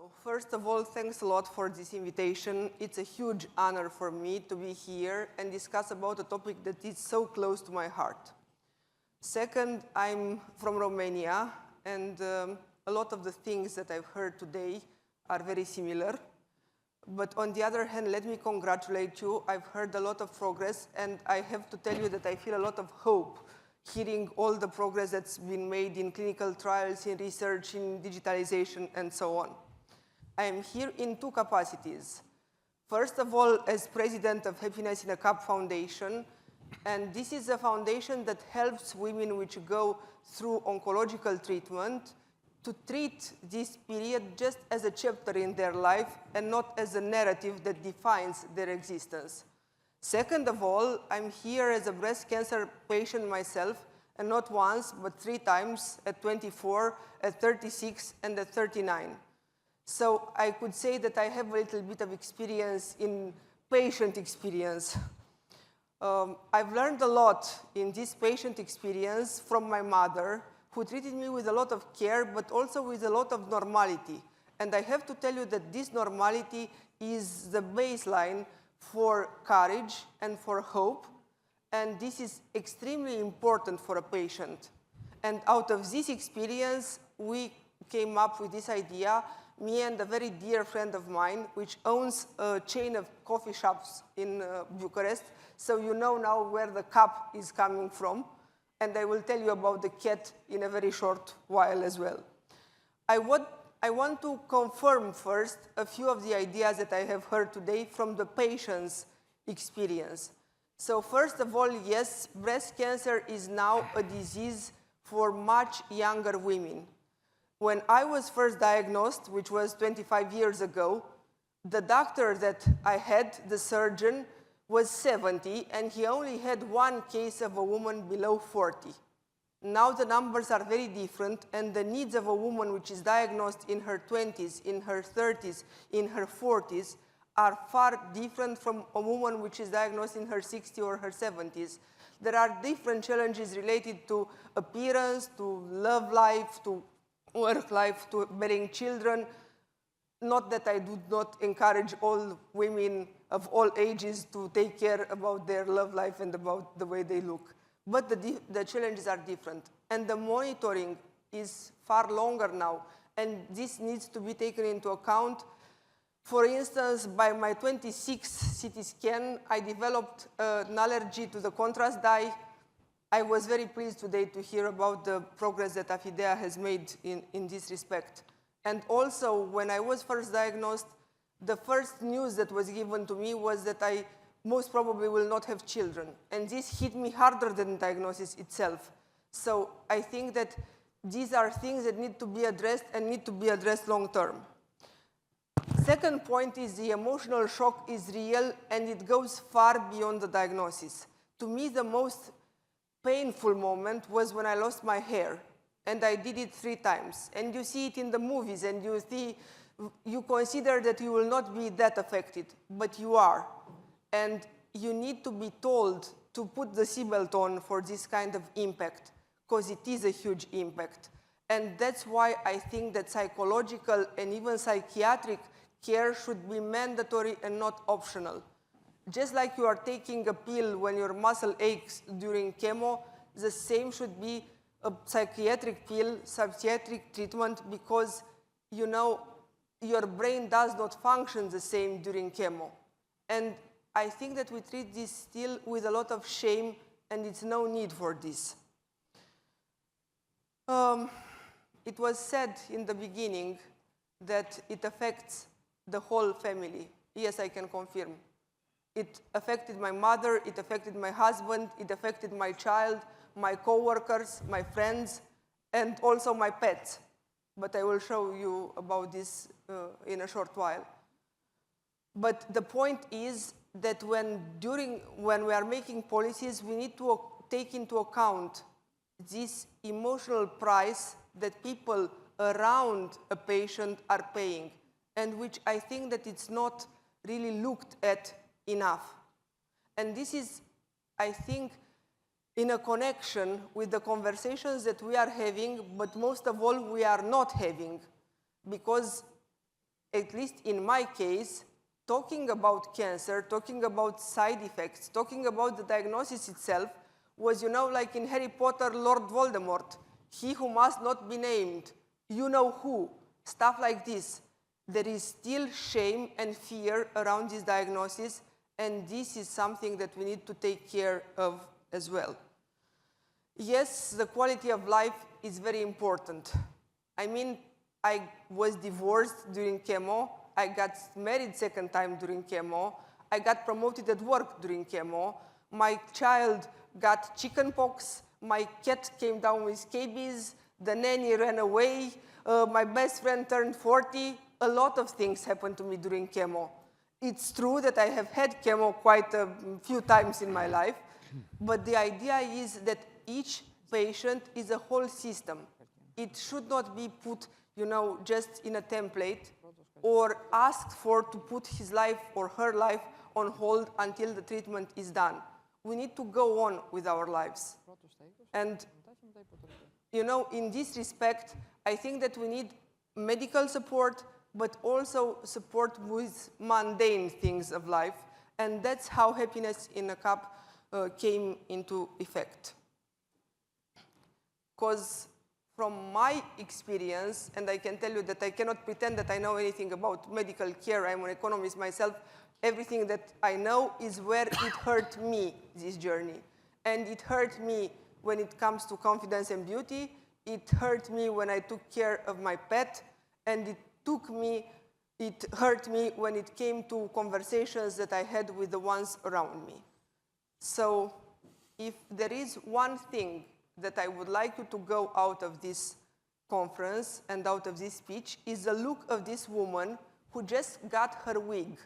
So first of all, thanks a lot for this invitation. It's a huge honor for me to be here and discuss about a topic that is so close to my heart. Second, I'm from Romania, and a lot of the things that I've heard today are very similar. But on the other hand, let me congratulate you. I've heard a lot of progress, and I have to tell you that I feel a lot of hope hearing all the progress that's been made in clinical trials, in research, in digitalization, and so on. I am here in two capacities. First of all, as president of Happiness in a Cup Foundation, and this is a foundation that helps women which go through oncological treatment to treat this period just as a chapter in their life and not as a narrative that defines their existence. Second of all, I'm here as a breast cancer patient myself, and not once, but 3 times, at 24, at 36, and at 39. So I could say that I have a little bit of experience in patient experience. I've learned a lot in this patient experience from my mother, who treated me with a lot of care, but also with a lot of normality. And I have to tell you that this normality is the baseline for courage and for hope, and this is extremely important for a patient. And out of this experience, we came up with this idea, me and a very dear friend of mine, which owns a chain of coffee shops in Bucharest, so you know now where the cup is coming from, and I will tell you about the cat in a very short while as well. I want to confirm first a few of the ideas that I have heard today from the patient's experience. So first of all, yes, breast cancer is now a disease for much younger women. When I was first diagnosed, which was 25 years ago, the doctor that I had, the surgeon, was 70, and he only had 1 case of a woman below 40. Now the numbers are very different, and the needs of a woman which is diagnosed in her 20s, in her 30s, in her 40s, are far different from a woman which is diagnosed in her 60s or her 70s. There are different challenges related to appearance, to love life, to work life, to bearing children. Not that I do not encourage all women of all ages to take care about their love life and about the way they look. But the challenges are different. And the monitoring is far longer now. And this needs to be taken into account. For instance, by my 26th CT scan, I developed an allergy to the contrast dye. I was very pleased today to hear about the progress that Afidea has made in this respect. And also, when I was first diagnosed, the first news that was given to me was that I most probably will not have children. And this hit me harder than the diagnosis itself. So I think that these are things that need to be addressed and need to be addressed long term. Second point is the emotional shock is real and it goes far beyond the diagnosis. To me, the most painful moment was when I lost my hair. And I did it 3 times. And you see it in the movies, and you consider that you will not be that affected, but you are. And you need to be told to put the seatbelt on for this kind of impact, because it is a huge impact. And that's why I think that psychological and even psychiatric care should be mandatory and not optional. Just like you are taking a pill when your muscle aches during chemo, the same should be a psychiatric pill, psychiatric treatment, because you know your brain does not function the same during chemo. And I think that we treat this still with a lot of shame, and it's no need for this. It was said in the beginning that it affects the whole family. Yes, I can confirm. It affected my mother, it affected my husband, it affected my child, my co-workers, my friends, and also my pets. But I will show you about this in a short while. But the point is that when we are making policies, we need to take into account this emotional price that people around a patient are paying, and which I think that it's not really looked at enough. And this is, I think, in a connection with the conversations that we are having, but most of all, we are not having. Because at least in my case, talking about cancer, talking about side effects, talking about the diagnosis itself was, like in Harry Potter, Lord Voldemort, he who must not be named, you know who, stuff like this. There is still shame and fear around this diagnosis, and this is something that we need to take care of as well. Yes, the quality of life is very important. I mean, I was divorced during chemo, I got married second time during chemo, I got promoted at work during chemo, my child got chickenpox, my cat came down with scabies, the nanny ran away, my best friend turned 40, a lot of things happened to me during chemo. It's true that I have had chemo quite a few times in my life, but the idea is that each patient is a whole system. It should not be put, just in a template or asked for to put his life or her life on hold until the treatment is done. We need to go on with our lives. And, in this respect, I think that we need medical support, but also support with mundane things of life. And that's how Happiness in a Cup came into effect. Because from my experience, and I can tell you that I cannot pretend that I know anything about medical care, I'm an economist myself, everything that I know is where it hurt me, this journey. And it hurt me when it comes to confidence and beauty, it hurt me when I took care of my pet, and it hurt me when it came to conversations that I had with the ones around me. So if there is one thing that I would like you to go out of this conference and out of this speech is the look of this woman who just got her wig.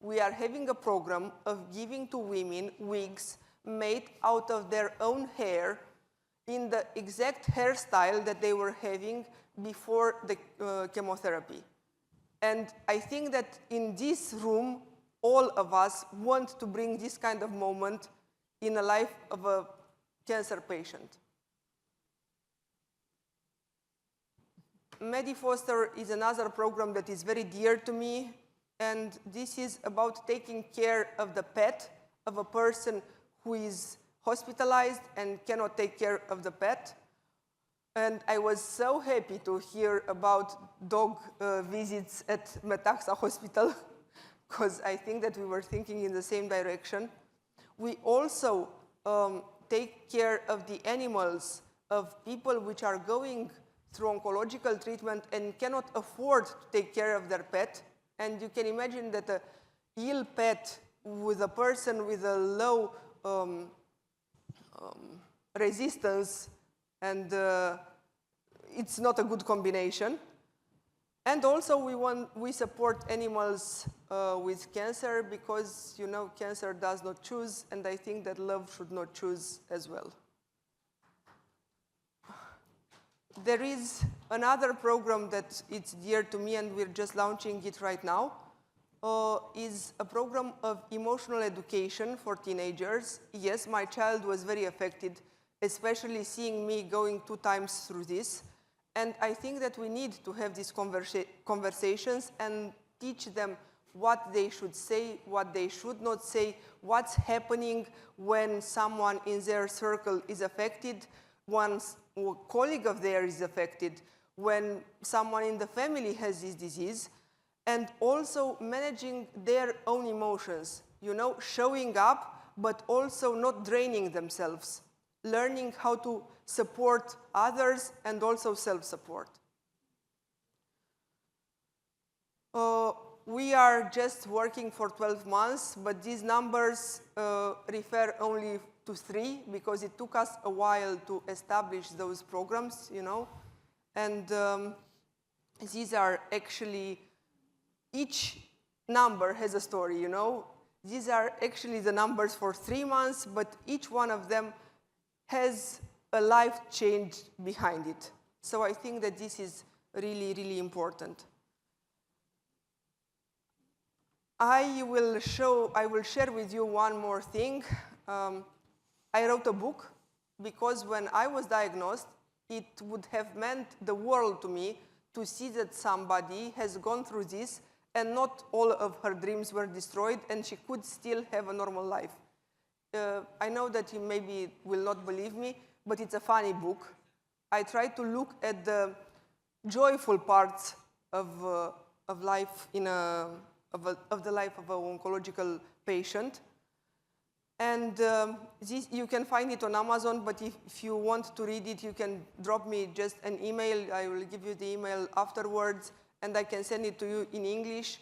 We are having a program of giving to women wigs made out of their own hair in the exact hairstyle that they were having before the chemotherapy. And I think that in this room, all of us want to bring this kind of moment in the life of a cancer patient. MediFoster is another program that is very dear to me, and this is about taking care of the pet of a person who is hospitalized and cannot take care of the pet. And I was so happy to hear about dog visits at Metaxa Hospital, because I think that we were thinking in the same direction. We also take care of the animals of people which are going through oncological treatment and cannot afford to take care of their pet. And you can imagine that an ill pet with a person with a low resistance, and it's not a good combination. And also we support animals with cancer because, cancer does not choose, and I think that love should not choose as well. There is another program that it's dear to me, and we're just launching it right now, is a program of emotional education for teenagers. Yes, my child was very affected, especially seeing me going 2 times through this. And I think that we need to have these conversations and teach them what they should say, what they should not say, what's happening when someone in their circle is affected, when a colleague of theirs is affected, when someone in the family has this disease, and also managing their own emotions, showing up, but also not draining themselves, learning how to support others and also self-support. We are just working for 12 months, but these numbers refer only to 3 because it took us a while to establish those programs, and these are actually, each number has a story, These are actually the numbers for 3 months, but each one of them has a life change behind it. So I think that this is really, really important. I will share with you one more thing. I wrote a book because when I was diagnosed, it would have meant the world to me to see that somebody has gone through this and not all of her dreams were destroyed and she could still have a normal life. I know that you maybe will not believe me, but it's a funny book. I try to look at the joyful parts of life of the life of an oncological patient. And this, you can find it on Amazon, but if you want to read it, you can drop me just an email. I will give you the email afterwards, and I can send it to you in English.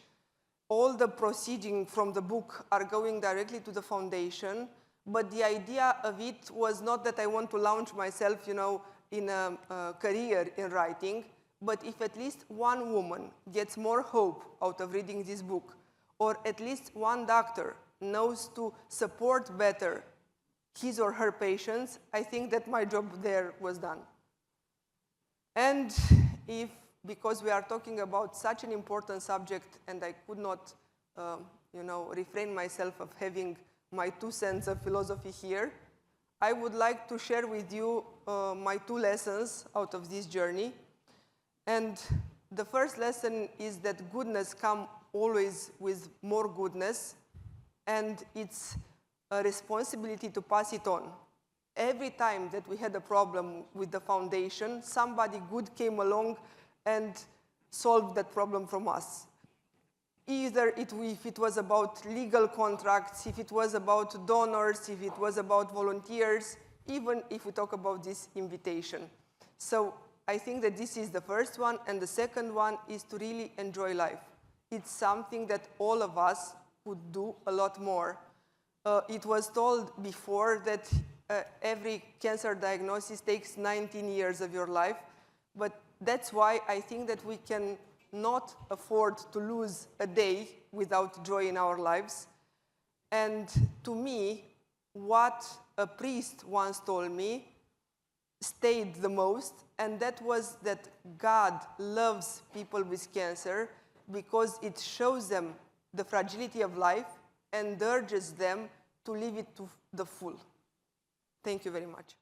All the proceedings from the book are going directly to the foundation, but the idea of it was not that I want to launch myself, you know, in a career in writing, but if at least one woman gets more hope out of reading this book, or at least one doctor knows to support better his or her patients, I think that my job there was done. And if, because we are talking about such an important subject, and I could not, you know, refrain myself of having my 2 cents of philosophy here, I would like to share with you my 2 lessons out of this journey. And the first lesson is that goodness comes always with more goodness, and it's a responsibility to pass it on. Every time that we had a problem with the foundation, somebody good came along and solved that problem from us. Either if it was about legal contracts, if it was about donors, if it was about volunteers, even if we talk about this invitation. So I think that this is the first one, and the second one is to really enjoy life. It's something that all of us could do a lot more. It was told before that every cancer diagnosis takes 19 years of your life, but that's why I think that we can not afford to lose a day without joy in our lives. And to me, what a priest once told me stayed the most, and that was that God loves people with cancer because it shows them the fragility of life and urges them to live it to the full. Thank you very much.